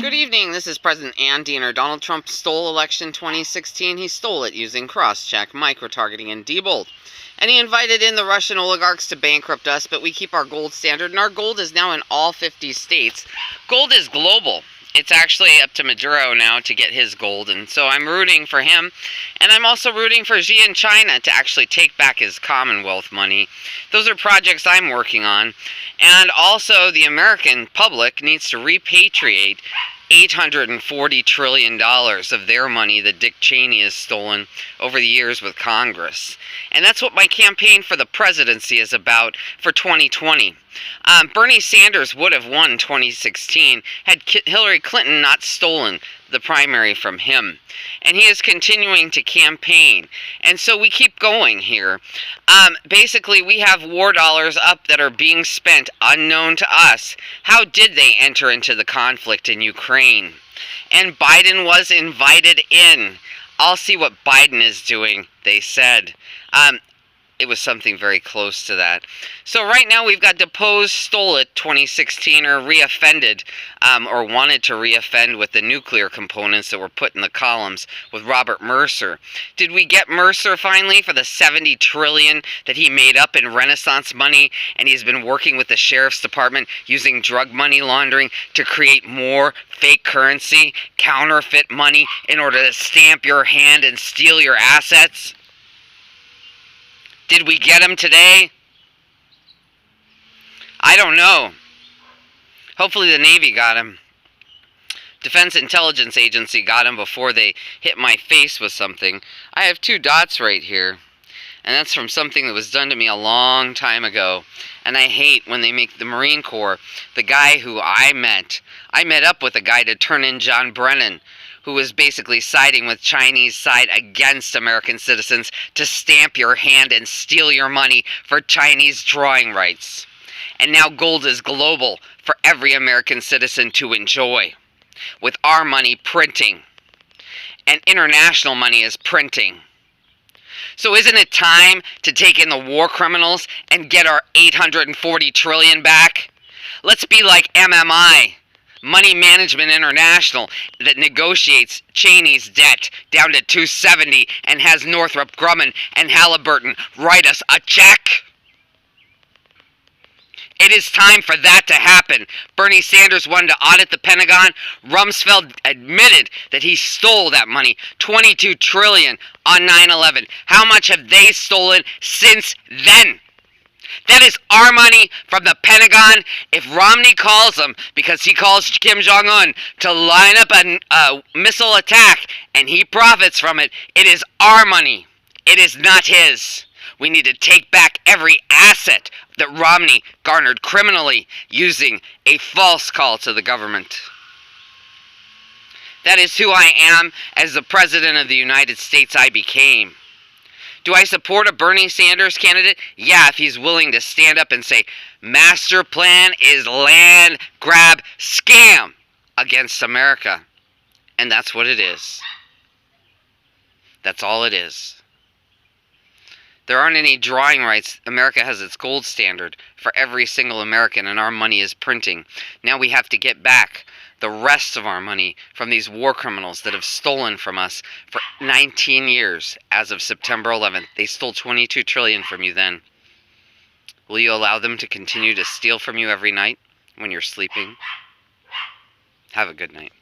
Good evening, this is President Ann Diener. Donald Trump stole election 2016. He stole it using cross-check, micro-targeting, and Diebold. And he invited in the Russian oligarchs to bankrupt us, but we keep our gold standard, and our gold is now in all 50 states. Gold is global. It's actually up to Maduro now to get his gold, and so I'm rooting for him. And I'm also rooting for Xi in China to actually take back his Commonwealth money. Those are projects I'm working on. And also the American public needs to repatriate $840 trillion of their money that Dick Cheney has stolen over the years with Congress. And that's what my campaign for the presidency is about for 2020. Bernie Sanders would have won 2016 had Hillary Clinton not stolen the primary from him. And he is continuing to campaign. And so we keep going here. Basically, we have war dollars up that are being spent unknown to us. How did they enter into the conflict in Ukraine? And Biden was invited in. I'll see what Biden is doing, they said. It was something very close to that. So right now we've got deposed, stole it 2016, or reoffended, or wanted to reoffend with the nuclear components that were put in the columns with Robert Mercer. Did we get Mercer finally for the $70 trillion that he made up in Renaissance money, and he's been working with the Sheriff's Department using drug money laundering to create more fake currency, counterfeit money, in order to stamp your hand and steal your assets? Did we get him today? I don't know. Hopefully the Navy got him. Defense Intelligence Agency got him before they hit my face with something. I have 2 dots right here. And that's from something that was done to me a long time ago. And I hate when they make the Marine Corps, the guy who I met up with a guy to turn in John Brennan, who was basically siding with Chinese side against American citizens to stamp your hand and steal your money for Chinese drawing rights. And now gold is global for every American citizen to enjoy, with our money printing, and international money is printing. So isn't it time to take in the war criminals and get our $840 trillion back? Let's be like MMI, Money Management International, that negotiates Cheney's debt down to $270 and has Northrop Grumman and Halliburton write us a check. It is time for that to happen. Bernie Sanders wanted to audit the Pentagon. Rumsfeld admitted that he stole that money, $22 trillion on 9/11. How much have they stolen since then? That is our money from the Pentagon. If Romney calls them, because he calls Kim Jong-un to line up a missile attack, and he profits from it, it is our money. It is not his. We need to take back every asset that Romney garnered criminally using a false call to the government. That is who I am as the President of the United States I became. Do I support a Bernie Sanders candidate? Yeah, if he's willing to stand up and say, master plan is land grab scam against America. And that's what it is. That's all it is. There aren't any drawing rights. America has its gold standard for every single American, and our money is printing. Now we have to get back the rest of our money from these war criminals that have stolen from us for 19 years as of September 11th. They stole $22 trillion from you then. Will you allow them to continue to steal from you every night when you're sleeping? Have a good night.